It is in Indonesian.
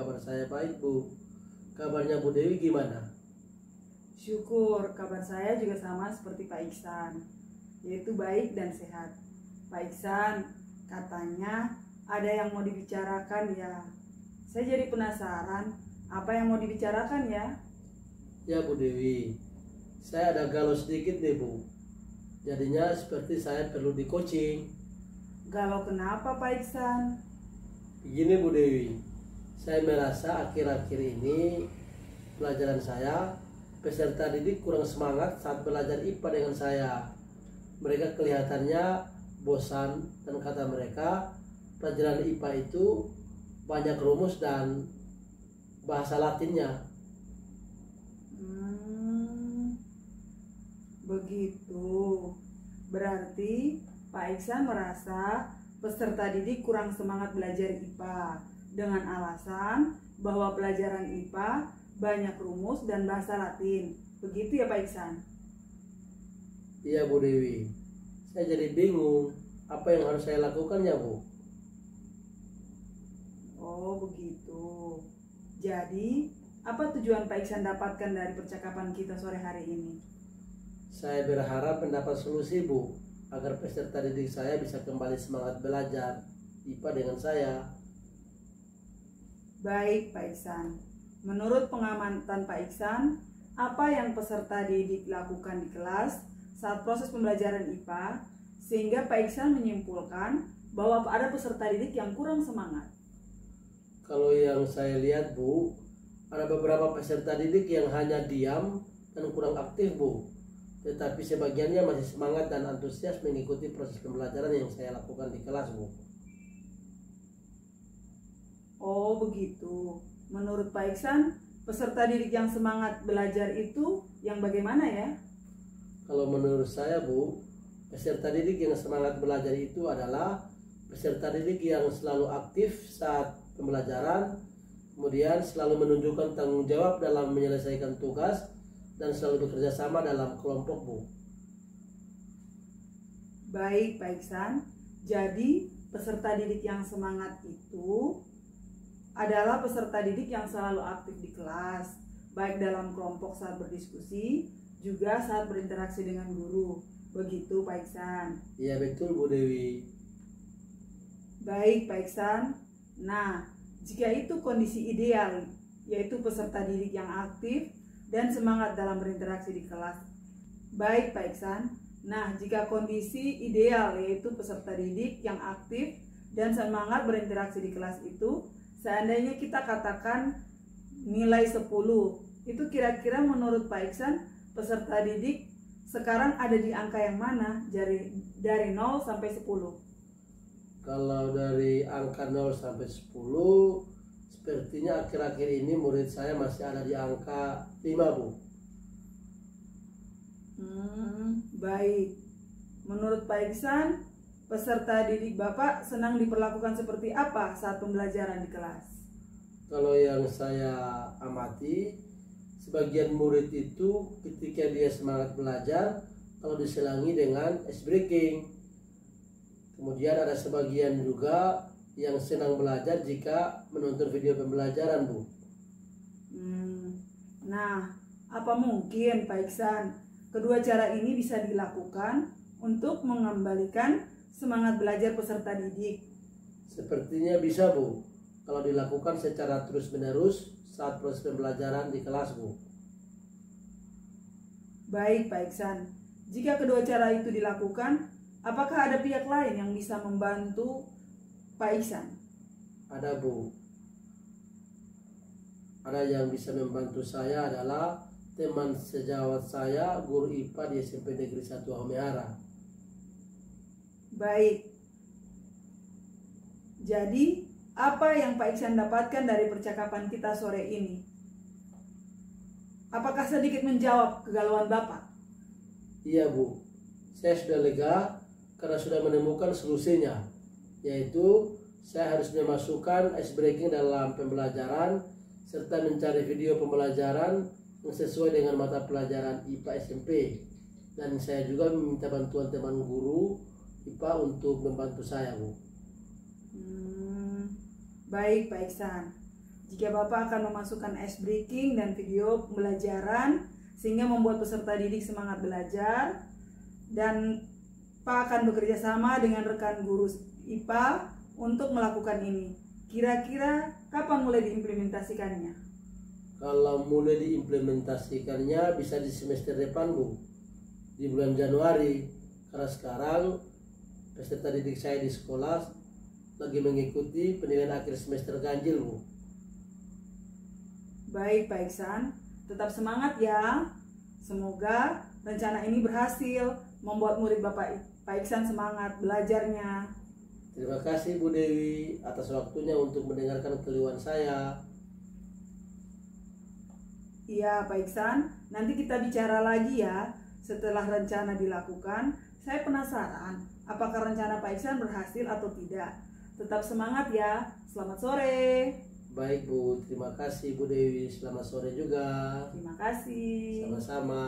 kabar saya baik, Bu. Kabarnya Bu Dewi gimana? Syukur, kabar saya juga sama seperti Pak Iksan, yaitu baik dan sehat. Pak Iksan, katanya ada yang mau dibicarakan ya. Saya jadi penasaran, apa yang mau dibicarakan ya? Ya Bu Dewi, saya ada galau sedikit nih Bu. Jadinya seperti saya perlu di coaching. Galau kenapa Pak Iksan? Begini Bu Dewi, saya merasa akhir-akhir ini pelajaran saya, peserta didik kurang semangat saat belajar IPA dengan saya. Mereka kelihatannya bosan dan kata mereka pelajaran IPA itu banyak rumus dan bahasa Latinnya. Begitu. Berarti Pak Iksan merasa peserta didik kurang semangat belajar IPA dengan alasan bahwa pelajaran IPA banyak rumus dan bahasa Latin. Begitu ya Pak Iksan? Iya Bu Dewi, saya jadi bingung apa yang harus saya lakukan ya Bu. Oh begitu. Jadi apa tujuan Pak Iksan dapatkan dari percakapan kita sore hari ini? Saya berharap mendapat solusi Bu, agar peserta didik saya bisa kembali semangat belajar IPA dengan saya. Baik Pak Iksan. Menurut pengamatan Pak Iksan, apa yang peserta didik lakukan di kelas saat proses pembelajaran IPA sehingga Pak Iksan menyimpulkan bahwa ada peserta didik yang kurang semangat? Kalau yang saya lihat Bu, ada beberapa peserta didik yang hanya diam dan kurang aktif Bu. Tetapi sebagiannya masih semangat dan antusias mengikuti proses pembelajaran yang saya lakukan di kelas Bu. Oh begitu. Menurut Pak Iksan, peserta didik yang semangat belajar itu yang bagaimana ya? Kalau menurut saya Bu, peserta didik yang semangat belajar itu adalah peserta didik yang selalu aktif saat pembelajaran, kemudian selalu menunjukkan tanggung jawab dalam menyelesaikan tugas, dan selalu bekerja sama dalam kelompok Bu. Baik Pak Iksan, jadi peserta didik yang semangat itu adalah peserta didik yang selalu aktif di kelas, baik dalam kelompok saat berdiskusi, juga saat berinteraksi dengan guru. Begitu Pak Iksan? Iya betul Bu Dewi. Baik Pak Iksan. Nah, jika itu kondisi ideal, yaitu peserta didik yang aktif dan semangat dalam berinteraksi di kelas. Baik Pak Iksan. Nah, jika kondisi ideal yaitu peserta didik yang aktif dan semangat berinteraksi di kelas itu, seandainya kita katakan nilai 10, itu kira-kira menurut Pak Iksan peserta didik sekarang ada di angka yang mana dari 0 sampai 10? Kalau dari angka 0 sampai 10, sepertinya akhir-akhir ini murid saya masih ada di angka 5 Bu. Baik. Menurut Pak Iksan, peserta didik Bapak senang diperlakukan seperti apa saat pembelajaran di kelas? Kalau yang saya amati, sebagian murid itu ketika dia semangat belajar, kalau diselangi dengan ice breaking. Kemudian ada sebagian juga yang senang belajar jika menonton video pembelajaran Bu. Nah, apa mungkin Pak Iksan kedua cara ini bisa dilakukan untuk mengembalikan semangat belajar peserta didik? Sepertinya bisa Bu, kalau dilakukan secara terus-menerus saat proses pembelajaran di kelas Bu. Baik Pak Iksan, jika kedua cara itu dilakukan, apakah ada pihak lain yang bisa membantu Pak Iksan? Ada Bu. Ada yang bisa membantu saya adalah teman sejawat saya, guru IPA di SMP Negeri 1 Homehara. Baik. Jadi, apa yang Pak Iksan dapatkan dari percakapan kita sore ini? Apakah sedikit menjawab kegalauan Bapak? Iya Bu, saya sudah lega karena sudah menemukan solusinya, yaitu saya harus memasukkan ice breaking dalam pembelajaran serta mencari video pembelajaran yang sesuai dengan mata pelajaran IPA SMP. Dan saya juga meminta bantuan teman guru IPA untuk membantu saya Bu. Baik Pak Iksan. jika Bapak akan memasukkan ice breaking dan video pembelajaran sehingga membuat peserta didik semangat belajar, dan Pak akan bekerja sama dengan rekan guru IPA untuk melakukan ini. Kira-kira kapan mulai diimplementasikannya? Kalau mulai diimplementasikannya bisa di semester depan, Bu, di bulan Januari, karena sekarang peserta didik saya di sekolah lagi mengikuti penilaian akhir semester ganjil, Bu. Baik Pak Iksan, tetap semangat ya. Semoga rencana ini berhasil membuat murid Pak Iksan semangat belajarnya. Terima kasih Bu Dewi atas waktunya untuk mendengarkan keluhan saya. Iya Pak Iksan, nanti kita bicara lagi ya setelah rencana dilakukan. Saya penasaran apakah rencana Pak Iksan berhasil atau tidak. Tetap semangat ya. Selamat sore. Baik Bu, terima kasih Bu Dewi. Selamat sore juga. Terima kasih. Sama-sama.